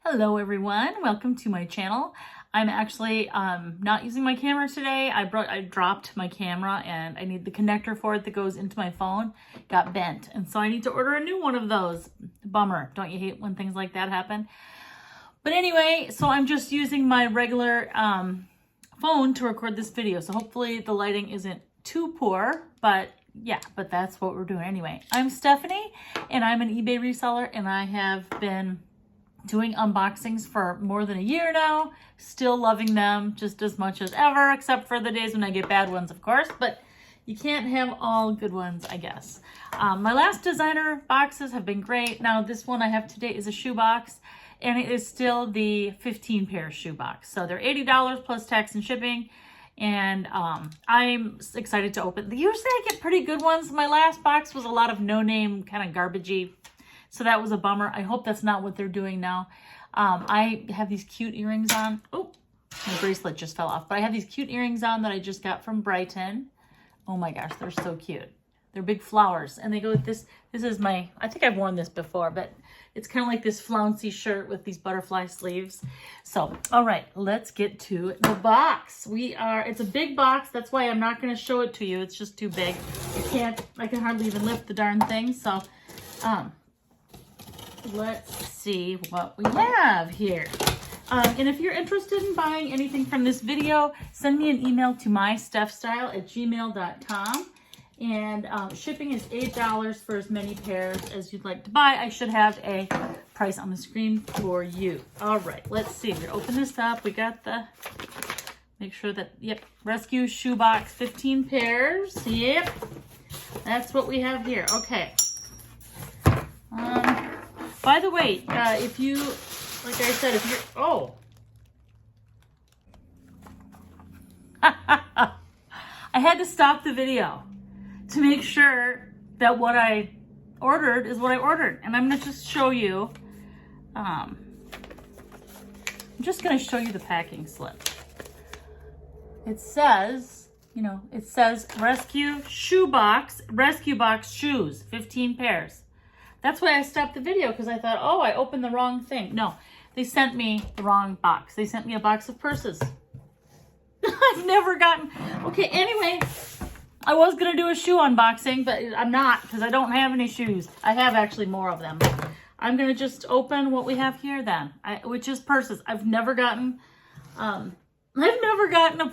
Hello everyone, welcome to my channel. I'm actually not using my camera today. I dropped my camera and I need the connector for it that goes into my phone. Got bent, and so I need to order a new one of those. Bummer, don't you hate when things like that happen? But anyway, so I'm just using my regular phone to record this video. So hopefully the lighting isn't too poor, but yeah, but that's what we're doing anyway. I'm Stephanie and I'm an eBay reseller, and I have been doing unboxings for more than a year now. Still loving them just as much as ever, except for the days when I get bad ones, of course, but you can't have all good ones, I guess. My last designer boxes have been great. Now this one I have today is a shoe box, and it is still the 15 pair shoe box. So they're $80 plus tax and shipping, and I'm excited to open. Usually I get pretty good ones. My last box was a lot of no-name, kind of garbagey, so that was a bummer. I hope that's not what they're doing now. I have these cute earrings on. Oh, my bracelet just fell off. But I have these cute earrings on that I just got from Brighton. Oh my gosh, they're so cute. They're big flowers. And they go with this. This is my, I think I've worn this before, but it's kind of like this flouncy shirt with these butterfly sleeves. So, all right, let's get to the box. It's a big box. That's why I'm not going to show it to you. It's just too big. I can hardly even lift the darn thing. So, let's see what we have here. And if you're interested in buying anything from this video, send me an email to mystephtyle@gmail.com. And shipping is $8 for as many pairs as you'd like to buy. I should have a price on the screen for you. All right, let's see. We open this up. We got make sure that, yep, Rescue Shoe Box, 15 pairs. Yep, that's what we have here. Okay. By the way, if you, like I said, if you're, oh. I had to stop the video to make sure that what I ordered is what I ordered. And I'm going to just show you, I'm just going to show you the packing slip. It says, it says Rescue Box shoes, 15 pairs. That's why I stopped the video, because I thought, oh, I opened the wrong thing. No, they sent me the wrong box. They sent me a box of purses. I've never gotten... Okay, anyway, I was going to do a shoe unboxing, but I'm not, because I don't have any shoes. I have actually more of them. I'm going to just open what we have here then, which is purses. I've never gotten... a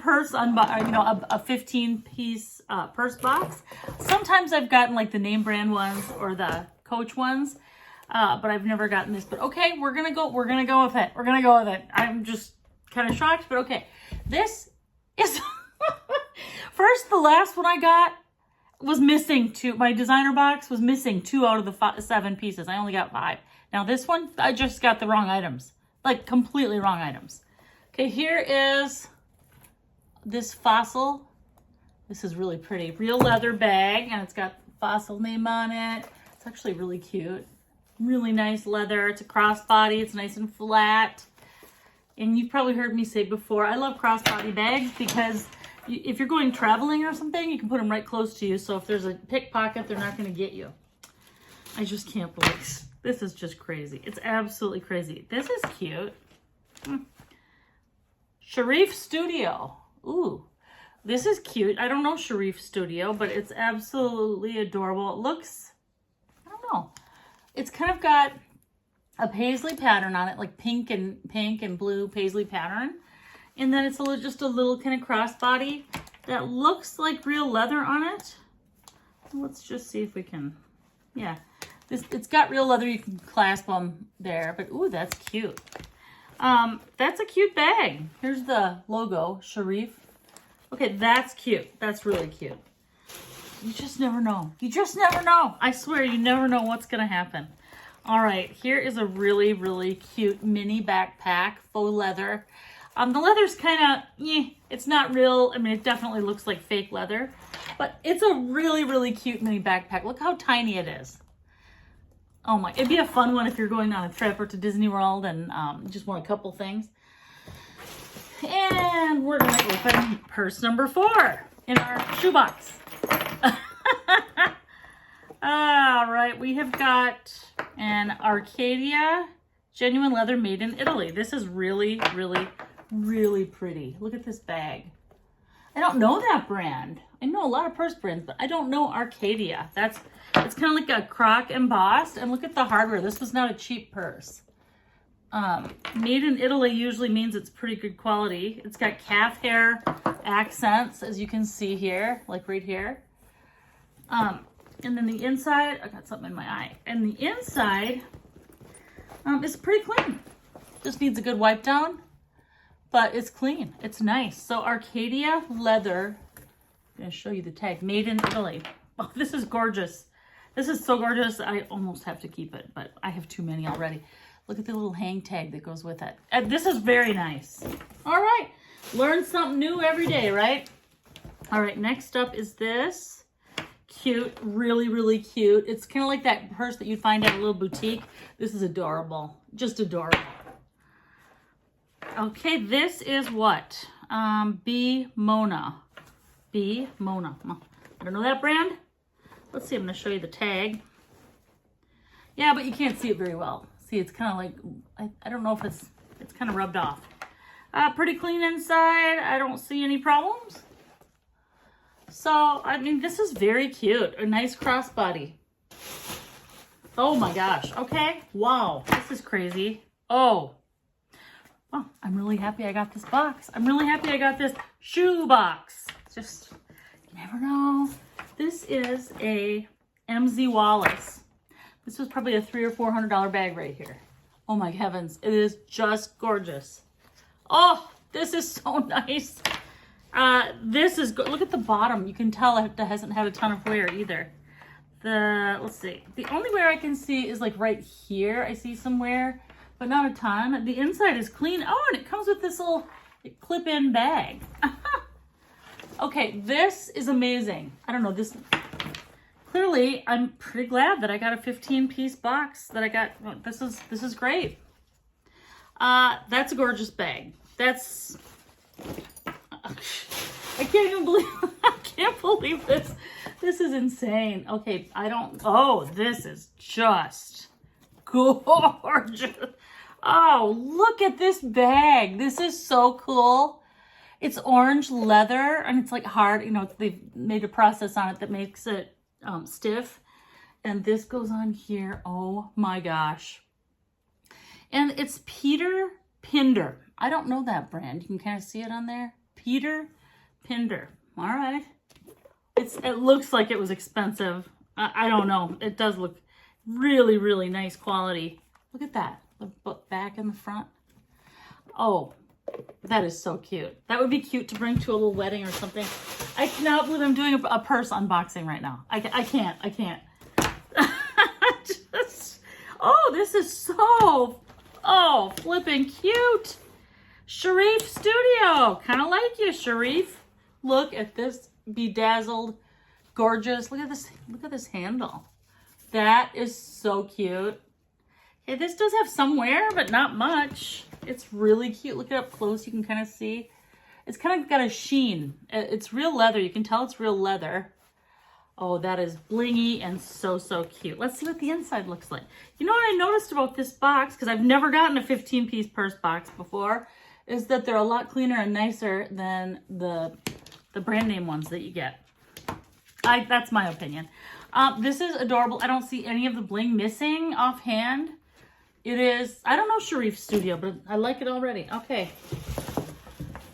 purse, a 15-piece purse box. Sometimes I've gotten like the name brand ones or the Coach ones, but I've never gotten this. But okay, we're gonna go with it. I'm just kind of shocked, but okay. This is first. The last one I got was missing two. My designer box was missing 2 out of the 7 pieces. I only got 5. Now this one, I just got the wrong items, like completely wrong items. Okay, here is this Fossil. This is really pretty. Real leather bag, and it's got Fossil name on it. It's actually really cute. Really nice leather. It's a crossbody. It's nice and flat. And you've probably heard me say before, I love crossbody bags because if you're going traveling or something, you can put them right close to you. So if there's a pickpocket, they're not going to get you. I just can't believe this is just crazy. It's absolutely crazy. This is cute. Sharif Studio. Ooh, this is cute. I don't know Sharif Studio, but it's absolutely adorable. It looks... It's kind of got a paisley pattern on it, like pink and blue paisley pattern. And then it's just a little kind of crossbody that looks like real leather on it. Let's just see if we can, yeah. It's got real leather, you can clasp them there, but ooh, that's cute. That's a cute bag. Here's the logo, Sharif. Okay, that's cute. That's really cute. You just never know. You just never know. I swear, you never know what's going to happen. All right, here is a really, really cute mini backpack, faux leather. The leather's kind of, it's not real. I mean, it definitely looks like fake leather, but it's a really, really cute mini backpack. Look how tiny it is. Oh my, it'd be a fun one if you're going on a trip or to Disney World and just want a couple things. And we're going to open purse number 4 in our shoebox. All right, we have got an Arcadia Genuine leather made in Italy. This is really, really, really pretty. Look at this bag. I don't know that brand. I know a lot of purse brands, but I don't know Arcadia. It's kind of like a croc embossed. And look at the hardware. This was not a cheap purse. Made in Italy usually means it's pretty good quality. It's got calf hair accents, as you can see here, like right here. And then the inside, I got something in my eye. And the inside is pretty clean. Just needs a good wipe down, but it's clean. It's nice. So Arcadia leather. I'm gonna show you the tag. Made in Italy. Oh, this is gorgeous. This is so gorgeous. I almost have to keep it, but I have too many already. Look at the little hang tag that goes with it. This is very nice. All right, learn something new every day, right? All right, next up is this. Cute, really, really cute. It's kind of like that purse that you'd find at a little boutique. This is adorable, just adorable. Okay, this is what? B Mona. B Mona. I don't know that brand. Let's see, I'm gonna show you the tag. Yeah, but you can't see it very well. See, it's kind of like, I don't know if it's kind of rubbed off. Pretty clean inside. I don't see any problems. So, I mean, this is very cute. A nice crossbody. Oh my gosh. Okay. Wow. This is crazy. Oh. Oh, I'm really happy I got this box. I'm really happy I got this shoe box. Just, you never know. This is a MZ Wallace. This was probably a $300 or $400 bag right here. Oh my heavens. It is just gorgeous. Oh, this is so nice. This is good. Look at the bottom. You can tell it hasn't had a ton of wear either. Let's see. The only wear I can see is like right here. I see some wear, but not a ton. The inside is clean. Oh, and it comes with this little clip-in bag. Okay, this is amazing. I don't know, this... Clearly, I'm pretty glad that I got a 15-piece box that I got. This is great. That's a gorgeous bag. That's... I can't even believe... I can't believe this. This is insane. Okay, oh, this is just gorgeous. Oh, look at this bag. This is so cool. It's orange leather, and it's like hard. You know, they've made a process on it that makes it stiff. And this goes on here. Oh my gosh. And it's Peter Pinder. I don't know that brand. You can kind of see it on there. Peter Pinder. All right. It looks like it was expensive. I don't know. It does look really, really nice quality. Look at that. The back and the front. Oh, that is so cute. That would be cute to bring to a little wedding or something. I cannot believe I'm doing a purse unboxing right now. I can't. Oh, this is so, flipping cute. Sharif Studio. Kind of like you, Sharif. Look at this bedazzled, gorgeous. Look at this handle. That is so cute. Okay, this does have some wear, but not much. It's really cute. Look it up close. You can kind of see. It's kind of got a sheen. It's real leather. You can tell it's real leather. Oh, that is blingy and so, so cute. Let's see what the inside looks like. You know what I noticed about this box, because I've never gotten a 15-piece purse box before, is that they're a lot cleaner and nicer than the brand name ones that you get. That's my opinion. This is adorable. I don't see any of the bling missing offhand. It is, I don't know Sharif Studio, but I like it already. Okay.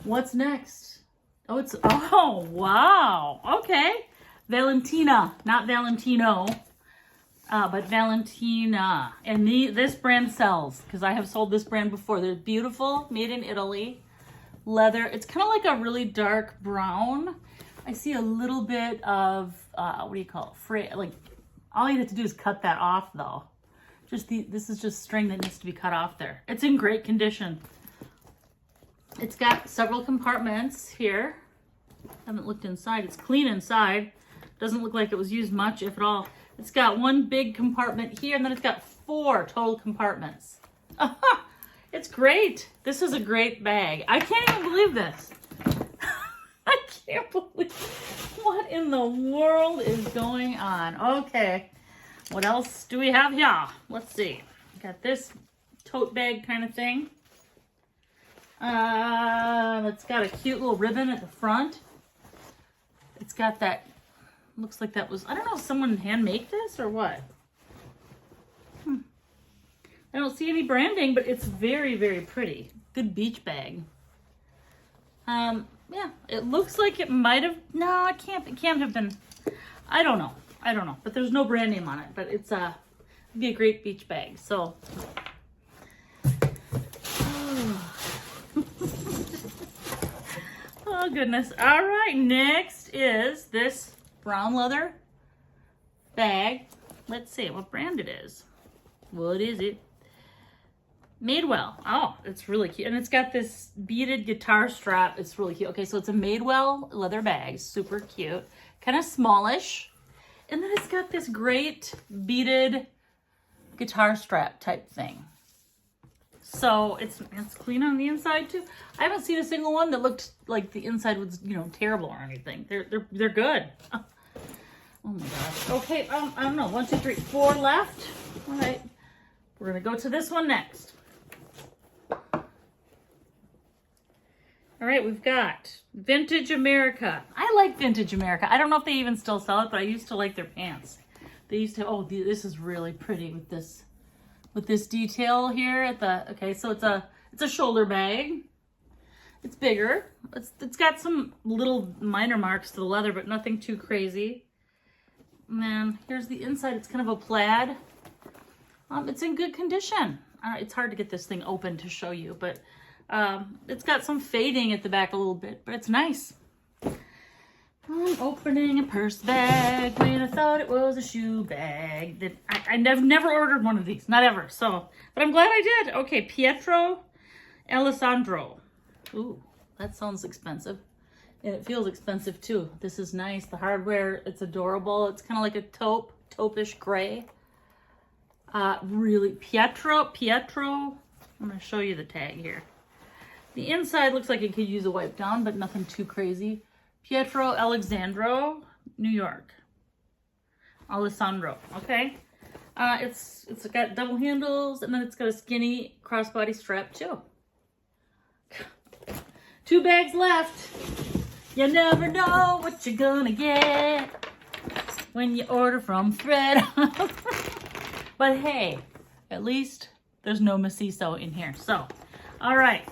What's next? Oh, wow. Okay. Valentina, not Valentino, but Valentina. And this brand sells, because I have sold this brand before. They're beautiful, made in Italy. Leather. It's kind of like a really dark brown. I see a little bit of, what do you call it? Like, all you have to do is cut that off, though. This is just string that needs to be cut off there. It's in great condition. It's got several compartments here. Haven't looked inside. It's clean inside. Doesn't look like it was used much, if at all. It's got one big compartment here, and then it's got 4 total compartments. It's great. This is a great bag. I can't even believe this. I can't believe what in the world is going on. Okay. What else do we have here? Let's see. Got this tote bag kind of thing. It's got a cute little ribbon at the front. It's got that, looks like that was, I don't know if someone hand made this or what. I don't see any branding, but it's very, very pretty. Good beach bag. Yeah, it looks like it might have, no, it can't have been, I don't know, but there's no brand name on it, but it's it'd be a great beach bag, so. Oh goodness. All right, next is this brown leather bag. Let's see what brand it is. What is it? Madewell. Oh, it's really cute. And it's got this beaded guitar strap. It's really cute. Okay, so it's a Madewell leather bag. Super cute. Kind of smallish. And then it's got this great beaded guitar strap type thing. So it's clean on the inside too. I haven't seen a single one that looked like the inside was, you know, terrible or anything. They're good. Oh my gosh. Okay, I don't know. 1, 2, 3, 4 left. All right. We're gonna go to this one next. All right, we've got Vintage America. I like Vintage America. I don't know if they even still sell it, but I used to like their pants. They used to, oh, this is really pretty with this detail here at the, okay, so it's a shoulder bag. It's bigger. It's got some little minor marks to the leather, but nothing too crazy. And then here's the inside. It's kind of a plaid. It's in good condition. It's hard to get this thing open to show you, but it's got some fading at the back a little bit, but it's nice. I'm opening a purse bag when I thought it was a shoe bag. That I've never ordered one of these, not ever. So, but I'm glad I did. Okay, Pietro Alessandro. Ooh, that sounds expensive, and it feels expensive too. This is nice. The hardware, it's adorable. It's kind of like a taupe-ish gray. Really, Pietro. I'm gonna show you the tag here. The inside looks like it could use a wipe down, but nothing too crazy. Pietro Alessandro, New York. Alessandro, okay? It's got double handles, and then it's got a skinny crossbody strap too. 2 bags left. You never know what you're gonna get when you order from ThredUp. But hey, at least there's no Mosiso in here. So, all right.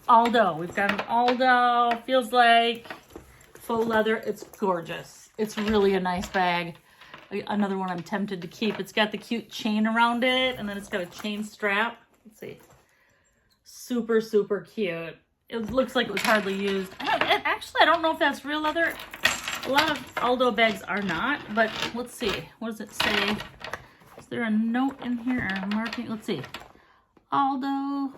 Aldo. We've got an Aldo. Feels like faux leather. It's gorgeous. It's really a nice bag. Another one I'm tempted to keep. It's got the cute chain around it, and then it's got a chain strap. Let's see. Super, super cute. It looks like it was hardly used. Actually, I don't know if that's real leather. A lot of Aldo bags are not, but let's see. What does it say? Is there a note in here or a marking? Let's see. Aldo.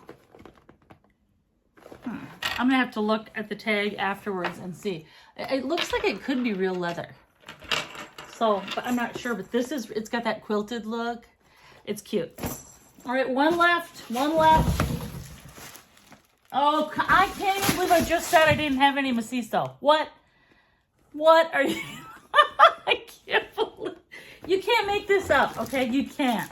I'm gonna have to look at the tag afterwards and see. It looks like it could be real leather. So, but I'm not sure, but it's got that quilted look. It's cute. All right, one left. Oh, I can't even believe I just said I didn't have any Mosiso. What are you? I can't believe. You can't make this up, okay? You can't.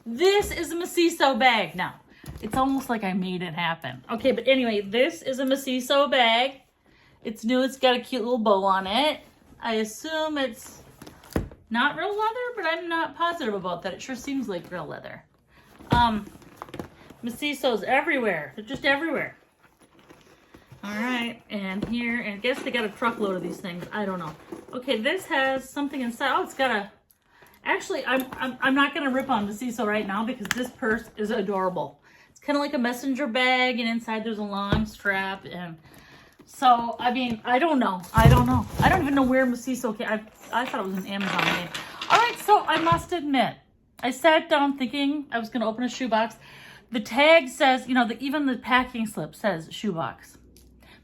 This is a Mosiso bag. Now, it's almost like I made it happen. Okay, but anyway, this is a Mosiso bag. It's new. It's got a cute little bow on it. I assume it's not real leather, but I'm not positive about that. It sure seems like real leather. Mosiso's everywhere. They're just everywhere. All right, and here, and I guess they got a truckload of these things. I don't know. Okay, this has something inside. Oh, it's got a. Actually, I'm not gonna rip on Mosiso right now because this purse is adorable. It's kind of like a messenger bag, and inside there's a long strap, and so I mean, I don't know. I don't even know where Mosiso came. I thought it was an Amazon name. All right, so I must admit, I sat down thinking I was gonna open a shoebox. The tag says, you know, even the packing slip says shoebox.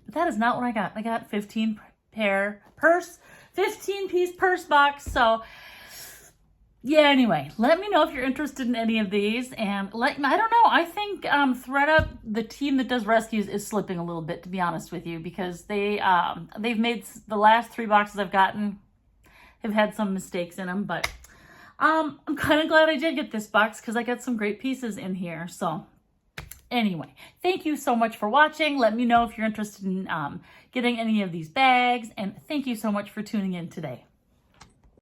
But that is not what I got. I got 15 piece purse box. So yeah, anyway, let me know if you're interested in any of these, and I don't know. I think ThredUp, the team that does rescues, is slipping a little bit, to be honest with you, because they've made the last 3 boxes I've gotten have had some mistakes in them, but I'm kind of glad I did get this box because I got some great pieces in here. So anyway, thank you so much for watching. Let me know if you're interested in getting any of these bags. And thank you so much for tuning in today.